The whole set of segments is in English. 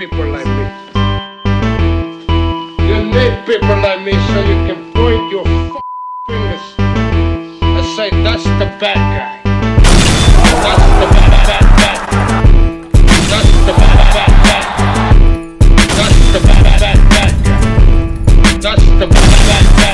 people like me. You need people like me so you can point your fingers and say, that's the bad guy. That's the bad guy. That's the bad guy. That's the bad guy. That's the bad guy.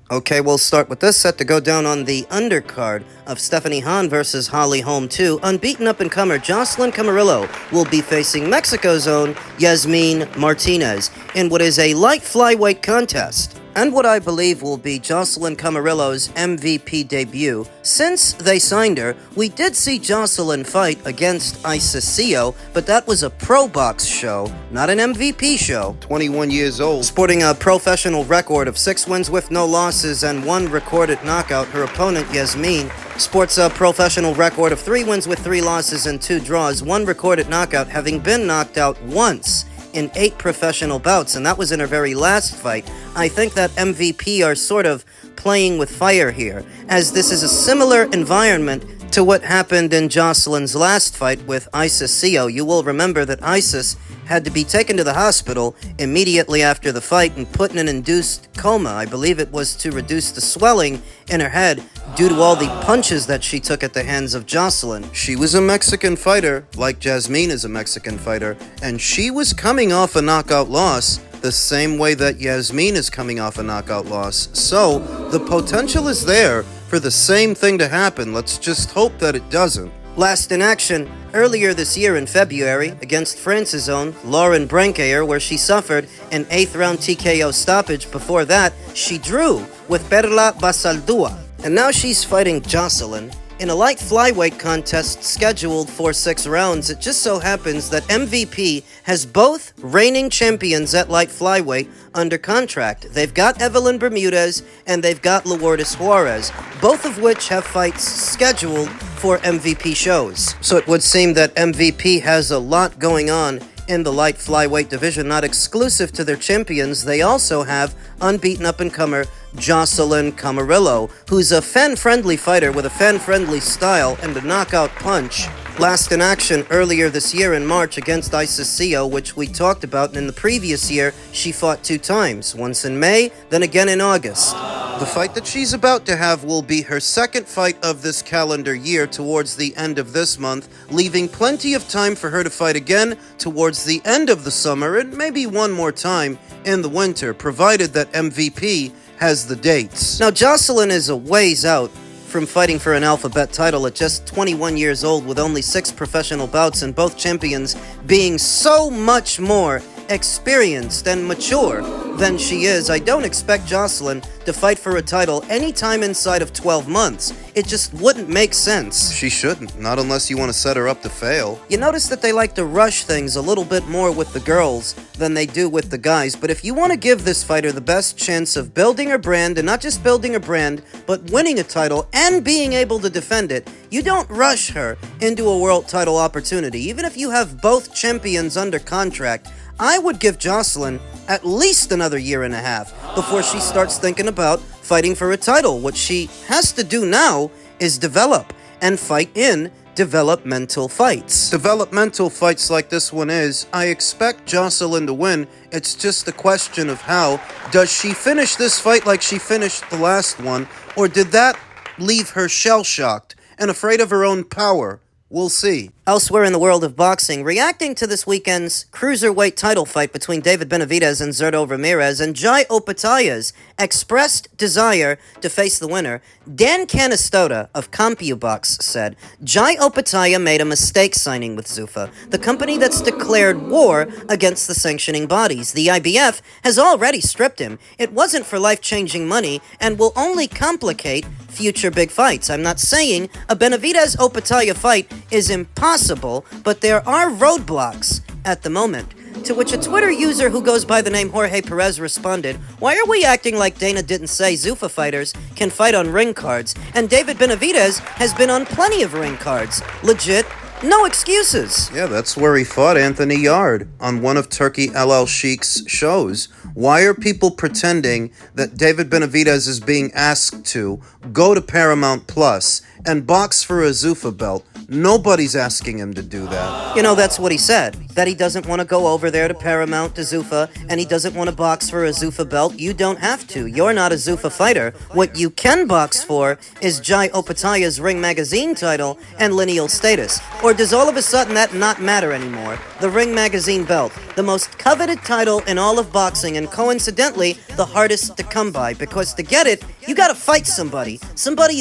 Okay, we'll start with this set to go down on the undercard of Stephanie Hahn versus Holly Holm 2. Unbeaten up-and-comer Jocelyn Camarillo will be facing Mexico's own Yasmin Martinez in what is a light flyweight contest, and what I believe will be Jocelyn Camarillo's MVP debut. Since they signed her, we did see Jocelyn fight against Tszyu, but that was a pro box show, not an MVP show. 21 years old. Sporting a professional record of 6 wins with no losses and 1 recorded knockout, her opponent, Yasmin, sports a professional record of 3 wins with 3 losses and 2 draws, 1 recorded knockout, having been knocked out once in 8 professional bouts, and that was in her very last fight. I think that MVP are sort of playing with fire here, as this is a similar environment to what happened in Jocelyn's last fight with Tszyu. You will remember that Isis had to be taken to the hospital immediately after the fight and put in an induced coma. I believe it was to reduce the swelling in her head due to all the punches that she took at the hands of Jocelyn. She was a Mexican fighter, like Yasmin is a Mexican fighter, and she was coming off a knockout loss the same way that Yasmin is coming off a knockout loss. So, the potential is there for the same thing to happen. Let's just hope that it doesn't. Last in action, earlier this year in February, against France's own Lauren Brancayer, where she suffered an 8th round TKO stoppage. Before that, she drew with Perla Basaldua. And now she's fighting Jocelyn in a light flyweight contest scheduled for 6 rounds. It just so happens that MVP has both reigning champions at light flyweight under contract. They've got Evelyn Bermudez and they've got Lourdes Juarez, both of which have fights scheduled for MVP shows. So it would seem that MVP has a lot going on in the light flyweight division, not exclusive to their champions. They also have unbeaten up-and-comer Jocelyn Camarillo, who's a fan-friendly fighter with a fan-friendly style and a knockout punch. Last in action earlier this year in March against Tszyu, which we talked about, and in the previous year she fought 2 times, once in May, then again in August. The fight that she's about to have will be her 2nd fight of this calendar year towards the end of this month, leaving plenty of time for her to fight again towards the end of the summer and maybe one more time in the winter, provided that MVP has the dates. Now, Jocelyn is a ways out from fighting for an alphabet title at just 21 years old with only 6 professional bouts and both champions being so much more experienced and mature than she is. I don't expect Jocelyn to fight for a title anytime inside of 12 months. It just wouldn't make sense. She shouldn't, not unless you want to set her up to fail. You notice that they like to rush things a little bit more with the girls than they do with the guys, but if you want to give this fighter the best chance of building her brand, and not just building her brand, but winning a title and being able to defend it, you don't rush her into a world title opportunity. Even if you have both champions under contract, I would give Jocelyn at least another 1.5 years before she starts thinking about fighting for a title. What she has to do now is develop and fight in developmental fights. Developmental fights like this one is, I expect Jocelyn to win. It's just a question of how. Does she finish this fight like she finished the last one, or did that leave her shell-shocked and afraid of her own power? We'll see. Elsewhere in the world of boxing, reacting to this weekend's cruiserweight title fight between David Benavidez and Zurdo Ramirez and Jai Opetaia's expressed desire to face the winner, Dan Canastota of CompuBox said, Jai Opetaia made a mistake signing with Zuffa, the company that's declared war against the sanctioning bodies. The IBF has already stripped him. It wasn't for life-changing money and will only complicate future big fights. I'm not saying a Benavidez-Opetaia fight is impossible, but there are roadblocks at the moment. To which a Twitter user who goes by the name Jorge Perez responded, why are we acting like Dana didn't say Zuffa fighters can fight on ring cards? And David Benavidez has been on plenty of ring cards. Legit No excuses. Yeah, that's where he fought Anthony Yard on one of Turkey LL Sheik's shows. Why are people pretending that David Benavidez is being asked to go to Paramount Plus and box for a Zuffa belt? Nobody's asking him to do that. You know, that's what he said. That he doesn't want to go over there to Paramount to Zuffa, and he doesn't want to box for a Zuffa belt. You don't have to. You're not a Zuffa fighter. What you can box for is Jai Opetaia's Ring Magazine title and lineal status. Or does all of a sudden that not matter anymore? The Ring Magazine belt, the most coveted title in all of boxing, and coincidentally, the hardest to come by, because to get it, you gotta fight somebody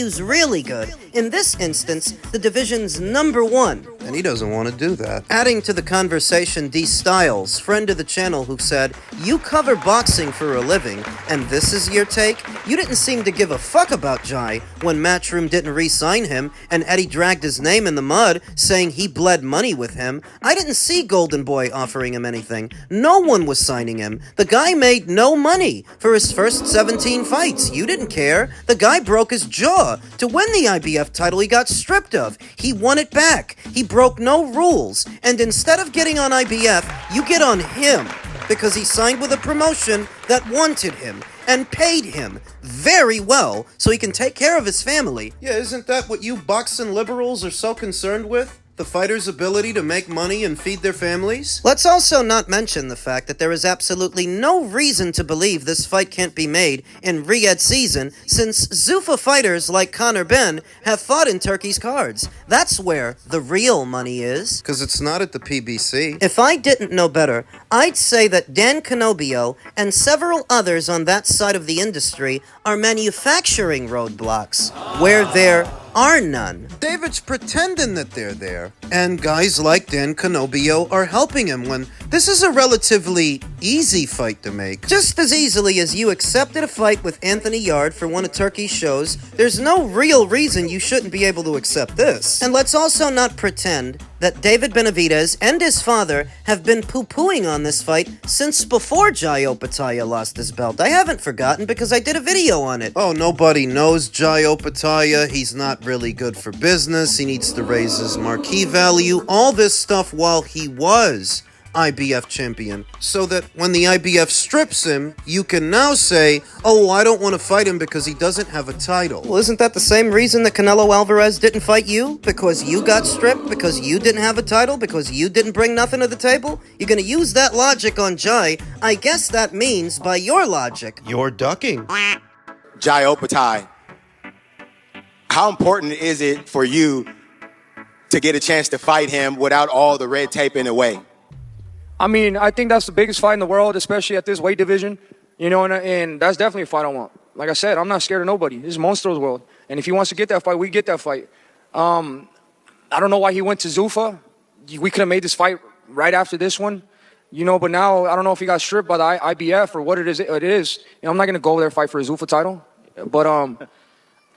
who's really good. In this instance, the division's number one. And he doesn't want to do that. Adding to the conversation, D. Styles, friend of the channel, who said, "You cover boxing for a living, and this is your take? You didn't seem to give a fuck about Jai when Matchroom didn't re-sign him, and Eddie dragged his name in the mud, saying he bled money with him. I didn't see Golden Boy offering him anything. No one was signing him. The guy made no money for his first 17 fights. You didn't care. The guy broke his jaw. To win the IBF title he got stripped of. He won it back. He broke no rules. And instead of getting on IBF, you get on him. Because he signed with a promotion that wanted him and paid him very well so he can take care of his family." Yeah, isn't that what you boxing liberals are so concerned with? The fighter's ability to make money and feed their families? Let's also not mention the fact that there is absolutely no reason to believe this fight can't be made in Riyadh season, since Zuffa fighters like Conor Benn have fought in Turkey's cards. That's where the real money is. Because it's not at the PBC. If I didn't know better, I'd say that Dan Canobio and several others on that side of the industry are manufacturing roadblocks where there are none. David's pretending that they're there. And guys like Dan Canobio are helping him when this is a relatively easy fight to make. Just as easily as you accepted a fight with Anthony Yard for one of Turkey's shows, there's no real reason you shouldn't be able to accept this. And let's also not pretend that David Benavidez and his father have been poo-pooing on this fight since before Jai Opetaia lost his belt. I haven't forgotten because I did a video on it. Oh, nobody knows Jai Opetaia. He's not really good for business. He needs to raise his marquee value. All this stuff while he was IBF champion, so that when the IBF strips him, you can now say, "Oh, I don't want to fight him because he doesn't have a title." Well, isn't that the same reason that Canelo Alvarez didn't fight you? Because you got stripped? Because you didn't have a title? Because you didn't bring nothing to the table? You're gonna use that logic on Jai. I guess that means, by your logic, you're ducking. Jai Opetaia, how important is it for you to get a chance to fight him without all the red tape in the way? I mean, I think that's the biggest fight in the world, especially at this weight division. You know, and that's definitely a fight I want. Like I said, I'm not scared of nobody. This is Monstro's world. And if he wants to get that fight, we get that fight. I don't know why he went to Zuffa. We could have made this fight right after this one. You know, but now I don't know if he got stripped by the IBF or what it is. You know, I'm not going to go over there and fight for a Zuffa title. But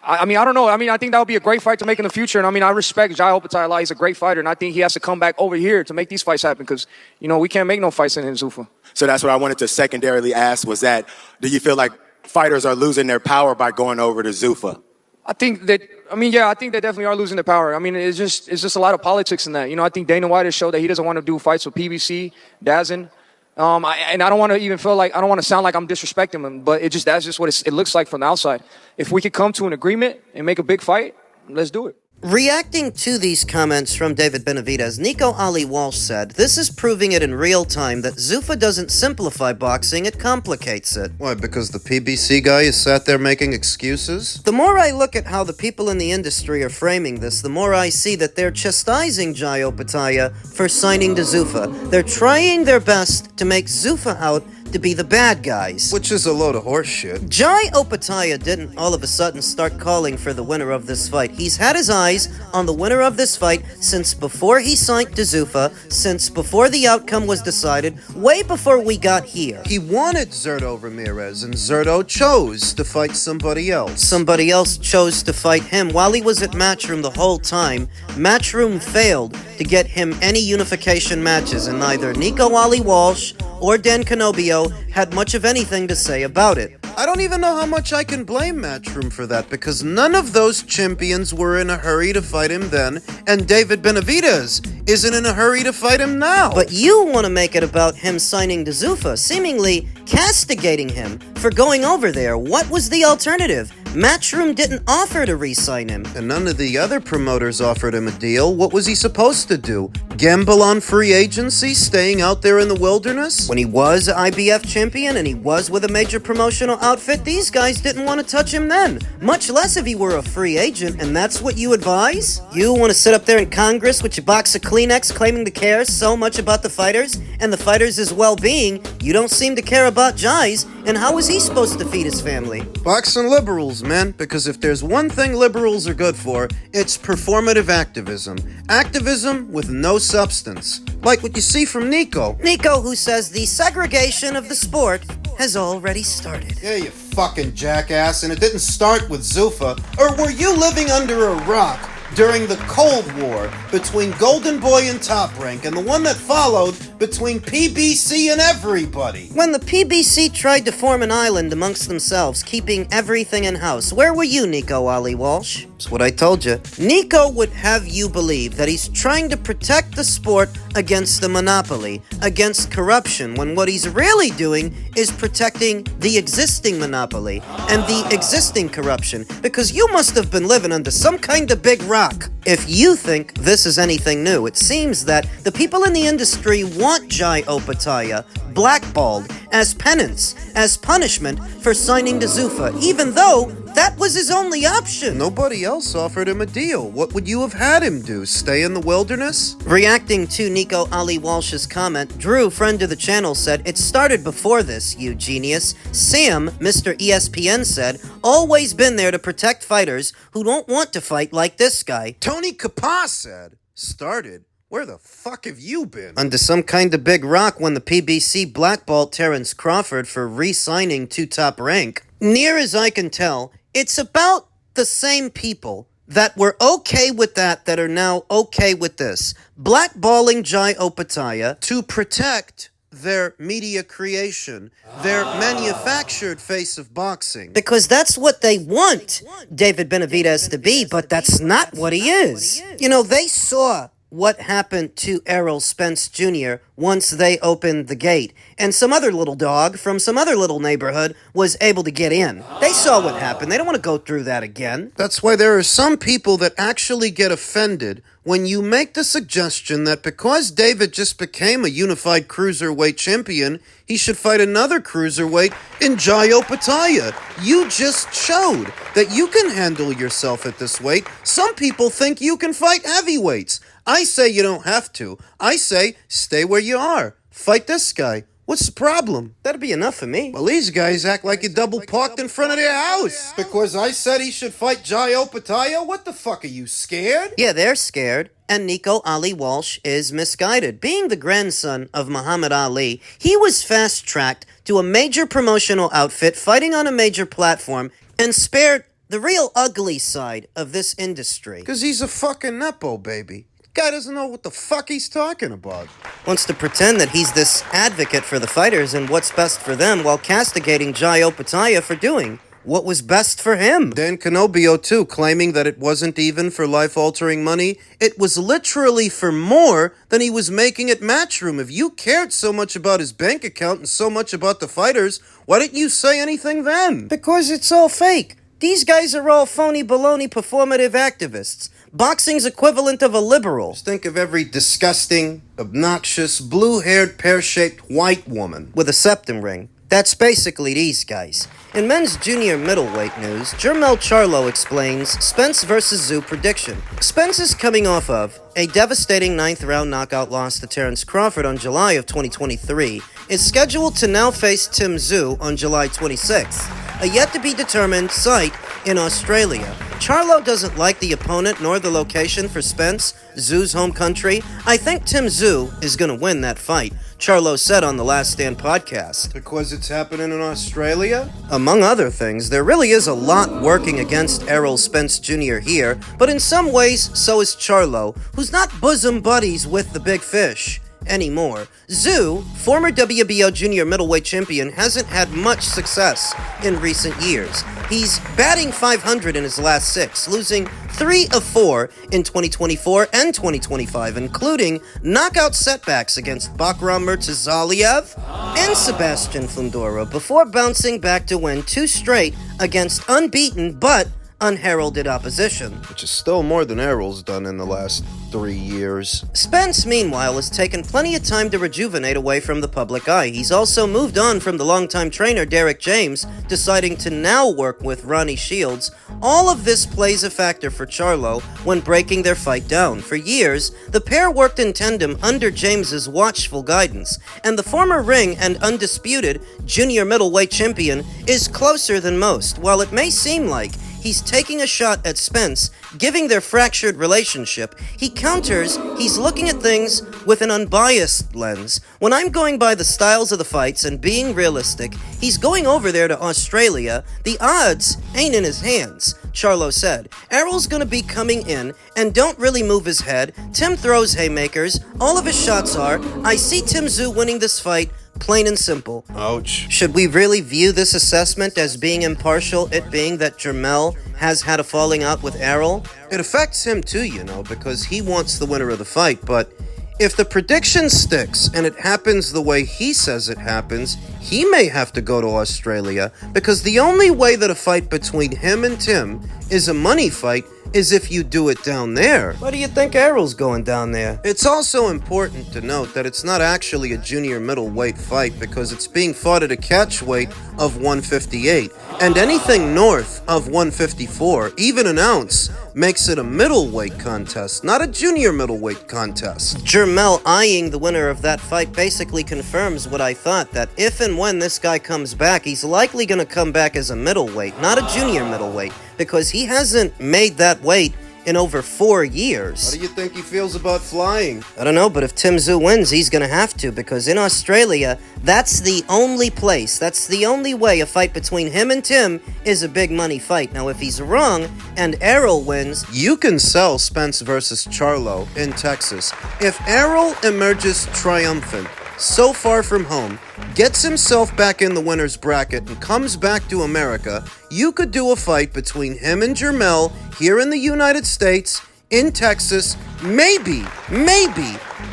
I mean, I don't know. I mean, I think that would be a great fight to make in the future. And I mean, I respect Jai Opetaia a lot. He's a great fighter. And I think he has to come back over here to make these fights happen because, you know, we can't make no fights in Zuffa. So that's what I wanted to secondarily ask was that, do you feel like fighters are losing their power by going over to Zuffa? I think that, I think they definitely are losing their power. I mean, it's just a lot of politics in that. You know, I think Dana White has showed that he doesn't want to do fights with PBC, DAZN. And I don't want to even feel like, I don't want to sound like I'm disrespecting him, but that's just what it looks like from the outside. If we could come to an agreement and make a big fight, let's do it. Reacting to these comments from David Benavidez, Nico Ali Walsh said, "This is proving it in real time that Zuffa doesn't simplify boxing, it complicates it." Why, because the PBC guy is sat there making excuses? The more I look at how the people in the industry are framing this, the more I see that they're chastising Jai Opetaia for signing to Zuffa. They're trying their best to make Zuffa out to be the bad guys. Which is a load of horse shit. Jai Opetaia didn't all of a sudden start calling for the winner of this fight. He's had his eyes on the winner of this fight since before he signed to Zuffa, since before the outcome was decided, way before we got here. He wanted Zurdo Ramirez, and Zurdo chose to fight somebody else. Somebody else chose to fight him while he was at Matchroom the whole time. Matchroom failed to get him any unification matches, and neither Nico Ali Walsh or Dan Canobio had much of anything to say about it. I don't even know how much I can blame Matchroom for that, because none of those champions were in a hurry to fight him then, and David Benavidez isn't in a hurry to fight him now. But you want to make it about him signing to Zuffa, seemingly castigating him for going over there. What was the alternative? Matchroom didn't offer to re-sign him. And none of the other promoters offered him a deal. What was he supposed to do? Gamble on free agency, staying out there in the wilderness? When he was IBF champion and he was with a major promotional outfit, these guys didn't want to touch him then. Much less if he were a free agent, and that's what you advise? You want to sit up there in Congress with your box of Kleenex claiming to care so much about the fighters and the fighters' well-being, you don't seem to care about Jai's, and how is he supposed to feed his family? Boxing liberals, man, because if there's one thing liberals are good for, it's performative activism. Activism with no substance. Like what you see from Nico. Nico, who says the segregation of the sport has already started. Yeah, you fucking jackass, and it didn't start with Zuffa. Or were you living under a rock during the Cold War between Golden Boy and Top Rank, and the one that followed between PBC and everybody? When the PBC tried to form an island amongst themselves, keeping everything in-house, where were you, Nico Ali Walsh? That's what I told you. Nico would have you believe that he's trying to protect the sport against the monopoly, against corruption, when what he's really doing is protecting the existing monopoly and the existing corruption, because you must have been living under some kind of big rock. If you think this is anything new, it seems that the people in the industry want Jai Opetaia blackballed as penance, as punishment for signing to Zuffa, even though that was his only option. Nobody else offered him a deal. What would you have had him do? Stay in the wilderness? Reacting to Nico Ali Walsh's comment, Drew, friend of the channel, said, "It started before this, you genius." Sam, Mr. ESPN, said, "Always been there to protect fighters who don't want to fight like this guy." Tony Kappa said, "Started? Where the fuck have you been?" Under some kind of big rock when the PBC blackballed Terrence Crawford for re-signing to Top Rank. Near as I can tell, it's about the same people that were okay with that are now okay with this. Blackballing Jai Opetaia to protect their media creation, their manufactured face of boxing. because that's what they want David Benavidez to be, but that's not what he is. You know, they saw what happened to Errol Spence Jr. once they opened the gate, and some other little dog from some other little neighborhood was able to get in. They saw what happened. They don't want to go through that again. That's why there are some people that actually get offended when you make the suggestion that because David just became a unified cruiserweight champion, he should fight another cruiserweight in Jai Opetaia. You just showed that you can handle yourself at this weight. Some people think you can fight heavyweights. I say you don't have to. I say stay where you are. Fight this guy. What's the problem? That'd be enough for me. Well, these guys act like you double parked in front of their house. Because I said he should fight Jai Opetaia? What the fuck, are you scared? Yeah, they're scared, and Nico Ali Walsh is misguided. Being the grandson of Muhammad Ali, he was fast-tracked to a major promotional outfit, fighting on a major platform, and spared the real ugly side of this industry. Because he's a fucking Nepo, baby. Guy doesn't know what the fuck he's talking about. Wants to pretend that he's this advocate for the fighters and what's best for them while castigating Jai Opetaia for doing what was best for him. Dan Canobio, too, claiming that it wasn't even for life-altering money. It was literally for more than he was making at Matchroom. If you cared so much about his bank account and so much about the fighters, why didn't you say anything then? Because it's all fake. These guys are all phony baloney performative activists. Boxing's equivalent of a liberal. Just think of every disgusting, obnoxious, blue-haired, pear-shaped white woman With a septum ring. That's basically these guys. In men's junior middleweight news, Jermel Charlo explains Spence vs. Tszyu prediction. Spence is coming off of a devastating 9th-round knockout loss to Terrence Crawford on July of 2023, is scheduled to now face Tszyu on July 26th, a yet-to-be-determined site in Australia. Charlo doesn't like the opponent nor the location for Spence, Tszyu's home country. "I think Tszyu is going to win that fight," Charlo said on the Last Stand podcast. because it's happening in Australia? Among other things, there really is a lot working against Errol Spence Jr. here, but in some ways, so is Charlo, who's not bosom buddies with the big fish. anymore. Tszyu, former WBO junior middleweight champion, hasn't had much success in recent years. He's batting .500 in his last 6, losing 3 of 4 in 2024 and 2025, including knockout setbacks against Bakram Murtazaliev and Sebastian Fundora, before bouncing back to win 2 straight against unbeaten but unheralded opposition. Which is still more than Errol's done in the last 3 years. Spence, meanwhile, has taken plenty of time to rejuvenate away from the public eye. He's also moved on from the longtime trainer Derek James, deciding to now work with Ronnie Shields. All of this plays a factor for Charlo when breaking their fight down. For years, the pair worked in tandem under James's watchful guidance, and the former ring and undisputed junior middleweight champion is closer than most. While it may seem like he's taking a shot at Spence, giving their fractured relationship, he counters he's looking at things with an unbiased lens. When I'm going by the styles of the fights and being realistic, he's going over there to Australia. The odds ain't in his hands, Charlo said. Errol's gonna be coming in and don't really move his head. Tim throws haymakers. All of his shots are, I see Tszyu winning this fight, plain and simple. Ouch. Should we really view this assessment as being impartial, it being that Jermell has had a falling out with Errol? It affects him too, because he wants the winner of the fight, but if the prediction sticks and it happens the way he says it happens, he may have to go to Australia, because the only way that a fight between him and Tim is a money fight is if you do it down there. Why do you think Errol's going down there? It's also important to note that it's not actually a junior middleweight fight, because it's being fought at a catch weight of 158, and anything north of 154, even an ounce, makes it a middleweight contest, not a junior middleweight contest. Jermell eyeing the winner of that fight basically confirms what I thought, that if and when this guy comes back, he's likely going to come back as a middleweight, not a junior middleweight, because he hasn't made that weight in over 4 years. How do you think he feels about flying? I don't know, but if Tszyu wins, he's gonna have to, because in Australia, that's the only place, that's the only way a fight between him and Tim is a big money fight. Now, if he's wrong and Errol wins, you can sell Spence versus Charlo in Texas. If Errol emerges triumphant, so far from home, gets himself back in the winner's bracket, and comes back to America, you could do a fight between him and Jermell here in the United States, in Texas, maybe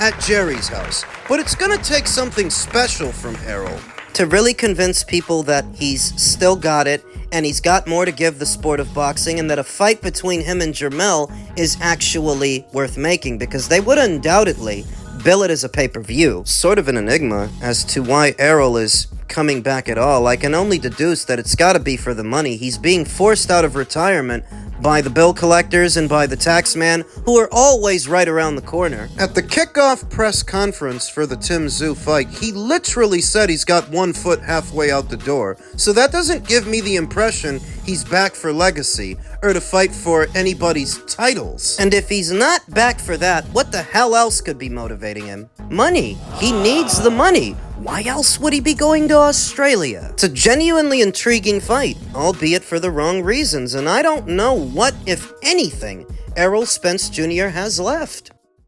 at Jerry's house. But it's gonna take something special from Errol to really convince people that he's still got it, and he's got more to give the sport of boxing, and that a fight between him and Jermell is actually worth making, because they would undoubtedly bill it as a pay-per-view. Sort of an enigma as to why Errol is coming back at all. I can only deduce that it's gotta be for the money. He's being forced out of retirement by the bill collectors and by the taxman, who are always right around the corner. At the kickoff press conference for the Tszyu fight, he literally said he's got 1 foot halfway out the door. So that doesn't give me the impression he's back for legacy, or to fight for anybody's titles. And if he's not back for that, what the hell else could be motivating him? Money. He needs the money. Why else would he be going to Australia? It's a genuinely intriguing fight, albeit for the wrong reasons, and I don't know what, if anything, Errol Spence Jr. has left.